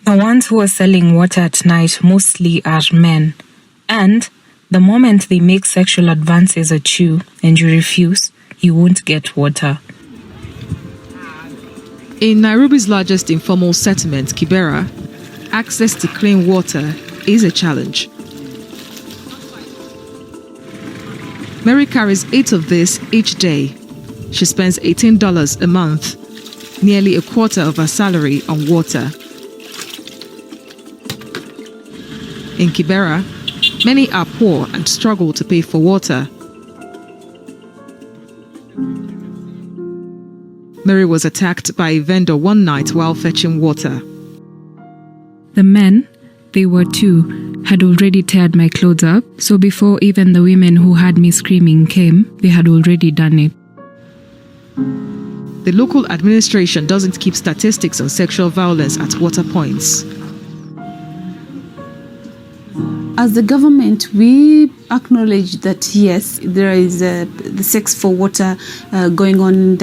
The ones who are selling water at night mostly are men. And the moment they make sexual advances at you and you refuse, you won't get water. In Nairobi's largest informal settlement, Kibera, access to clean water is a challenge. Mary carries 8 of these each day. She spends $18 a month, nearly a quarter of her salary, on water. In Kibera, many are poor and struggle to pay for water. Mary was attacked by a vendor one night while fetching water. The men, they were 2, had already teared my clothes up, so before even the women who had me screaming came, they had already done it. The local administration doesn't keep statistics on sexual violence at water points. As the government, we acknowledge that yes, there is the sex for water going on in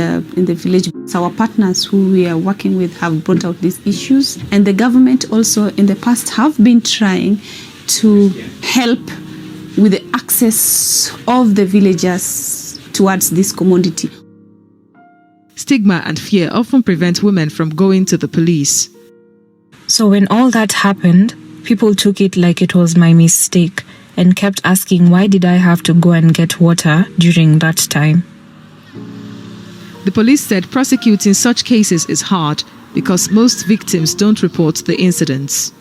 the village. Our partners who we are working with have brought out these issues, and the government also in the past have been trying to help with the access of the villagers towards this commodity. Stigma and fear often prevent women from going to the police. So when all that happened, people took it like it was my mistake and kept asking why did I have to go and get water during that time. The police said prosecuting such cases is hard because most victims don't report the incidents.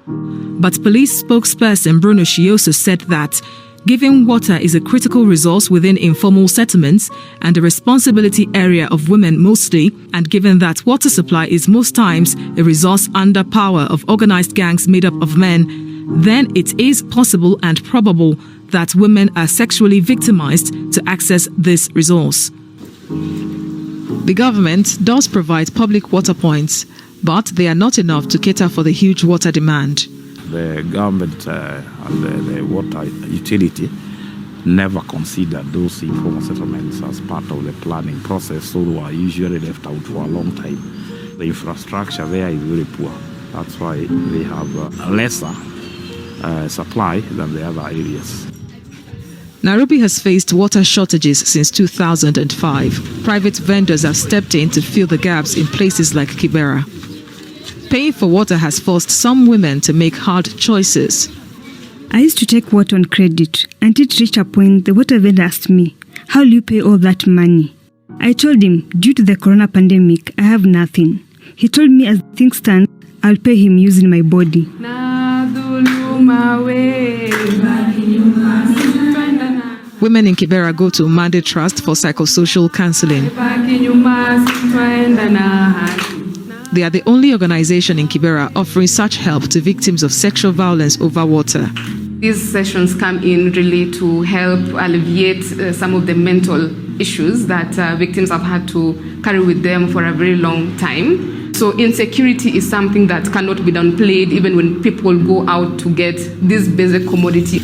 But police spokesperson Bruno Shioso said that giving water is a critical resource within informal settlements and a responsibility area of women mostly, and given that water supply is most times a resource under power of organized gangs made up of men, then it is possible and probable that women are sexually victimized to access this resource. The government does provide public water points, but they are not enough to cater for the huge water demand. The government and the water utility never consider those informal settlements as part of the planning process, so they are usually left out for a long time. The infrastructure there is very poor. That's why they have a lesser supply than the other areas. Nairobi has faced water shortages since 2005. Private vendors have stepped in to fill the gaps in places like Kibera. Paying for water has forced some women to make hard choices. I used to take water on credit, and it reached a point the water vendor asked me, "How will you pay all that money?" I told him, due to the corona pandemic, I have nothing. He told me as things stand, I'll pay him using my body. Women in Kibera go to Mande Trust for psychosocial counseling. They are the only organization in Kibera offering such help to victims of sexual violence over water. These sessions come in really to help alleviate some of the mental issues that victims have had to carry with them for a very long time. So insecurity is something that cannot be downplayed even when people go out to get this basic commodity.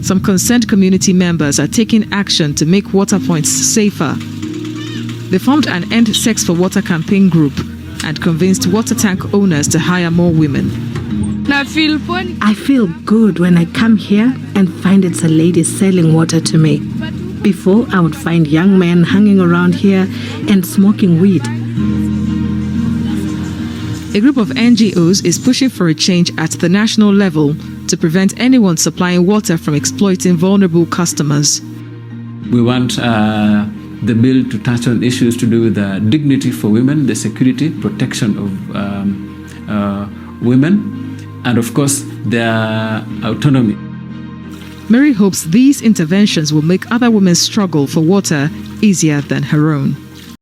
Some concerned community members are taking action to make water points safer. They formed an End Sex for Water campaign group and convinced water tank owners to hire more women. I feel good when I come here and find it's a lady selling water to me. Before, I would find young men hanging around here and smoking weed. A group of NGOs is pushing for a change at the national level to prevent anyone supplying water from exploiting vulnerable customers. We want the bill to touch on issues to do with the dignity for women, the security, protection of women, and of course their autonomy. Mary hopes these interventions will make other women's struggle for water easier than her own.